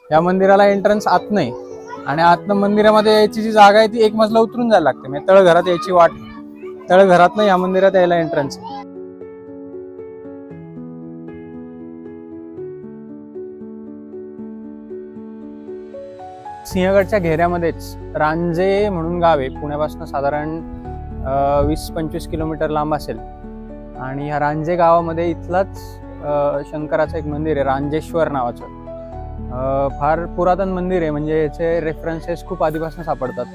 या मंदिराला एंट्रन्स आत नाही आणि आतनं मंदिरामध्ये यायची जी जागा आहे ती एक मजला उतरून जायला लागते, म्हणजे तळघरात यायची वाट. तळघरात या मंदिरात यायला एंट्रन्स. सिंहगडच्या घेऱ्यामध्येच रांजे म्हणून गाव आहे, पुण्यापासून साधारण 20-25 किलोमीटर लांब असेल. आणि ह्या रांजे गावामध्ये इथलाच शंकराचं एक मंदिर आहे, रांजेश्वर नावाचं. फार पुरातन मंदिर आहे, म्हणजे याचे रेफरन्सेस खूप आधीपासून सापडतात.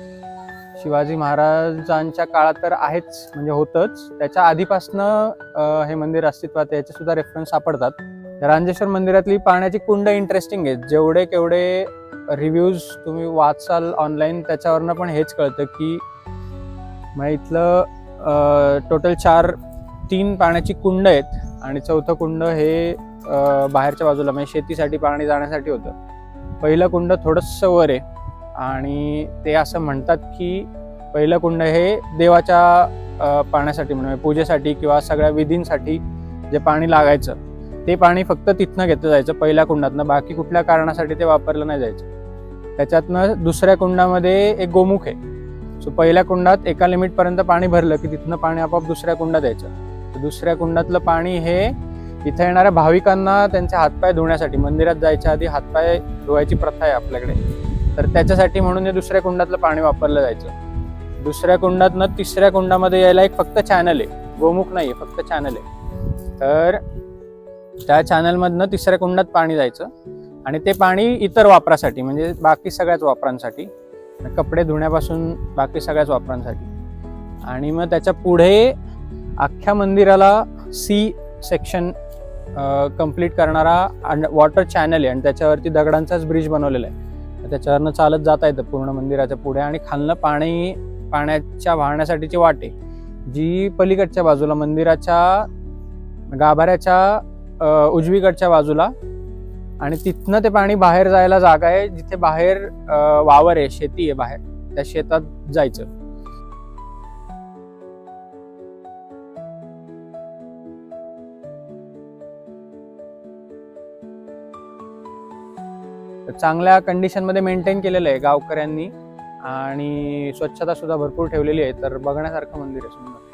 शिवाजी महाराजांच्या काळात तर आहेच, म्हणजे होतच, त्याच्या आधीपासनं हे मंदिर अस्तित्वात आहे, याचे सुद्धा रेफरन्स सापडतात. रांजेश्वर मंदिरातली पाण्याची कुंड इंटरेस्टिंग आहे. जेवढे केवढे रिव्ह्यूज तुम्ही वाचाल ऑनलाईन त्याच्यावरनं पण हेच कळतं की मग इथलं टोटल 3 पाण्याची कुंड आहेत आणि चौथं कुंड हे बाहेरच्या बाजूला, म्हणजे शेतीसाठी पाणी जाण्यासाठी होतं. पहिलं कुंड थोडंसं वर आहे आणि ते असं म्हणतात की पहिलं कुंड हे देवाच्या पाण्यासाठी, म्हणजे पूजेसाठी किंवा सगळ्या विधींसाठी जे पाणी लागायचं ते पाणी फक्त तिथनं घेतलं जायचं पहिल्या कुंडातनं, बाकी कुठल्या कारणासाठी ते वापरलं नाही जायचं. त्याच्यातनं दुसऱ्या कुंडामध्ये एक गोमुख आहे. सो पहिल्या कुंडात एका लिमिटपर्यंत पाणी भरलं की तिथनं पाणी आपोआप दुसऱ्या कुंडात यायचं. दुसऱ्या कुंडातलं पाणी हे इथे येणाऱ्या भाविकांना त्यांचे हातपाय धुण्यासाठी, मंदिरात जायच्या आधी हातपाय धुवायची प्रथा आहे आपल्याकडे, तर त्याच्यासाठी म्हणून हे दुसऱ्या कुंडातलं पाणी वापरलं जायचं. दुसऱ्या कुंडातनं तिसऱ्या कुंडामध्ये यायला एक फक्त चॅनल आहे, गोमुख नाही आहे, फक्त चॅनल आहे. तर त्या चॅनलमधनं तिसऱ्या कुंडात पाणी जायचं आणि ते पाणी इतर वापरासाठी, म्हणजे बाकी सगळ्याच वापरांसाठी, कपडे धुण्यापासून बाकी सगळ्याच वापरांसाठी. आणि मग त्याच्या पुढे अख्ख्या मंदिराला सी सेक्शन कंप्लीट करणारा वॉटर चॅनल आहे आणि त्याच्यावरती दगडांचाच ब्रिज बनवलेला आहे. त्याच्यावरनं चालत जाता येतं पूर्ण मंदिराच्या पुढे आणि खालनं पाण्याच्या वाहण्यासाठीची वाट आहे, जी पलीकडच्या बाजूला मंदिराच्या गाभाऱ्याच्या उजवीकडच्या बाजूला, आणि तिथनं ते पाणी बाहेर जायला जागा आहे, जिथे बाहेर वावर आहे, शेती आहे बाहेर, त्या शेतात जायचं. चांगल्या कंडिशनमध्ये मेंटेन केलेलं आहे गावकऱ्यांनी आणि स्वच्छता सुद्धा भरपूर ठेवलेली आहे. तर बघण्यासारखं मंदिर आहे, सुंदर.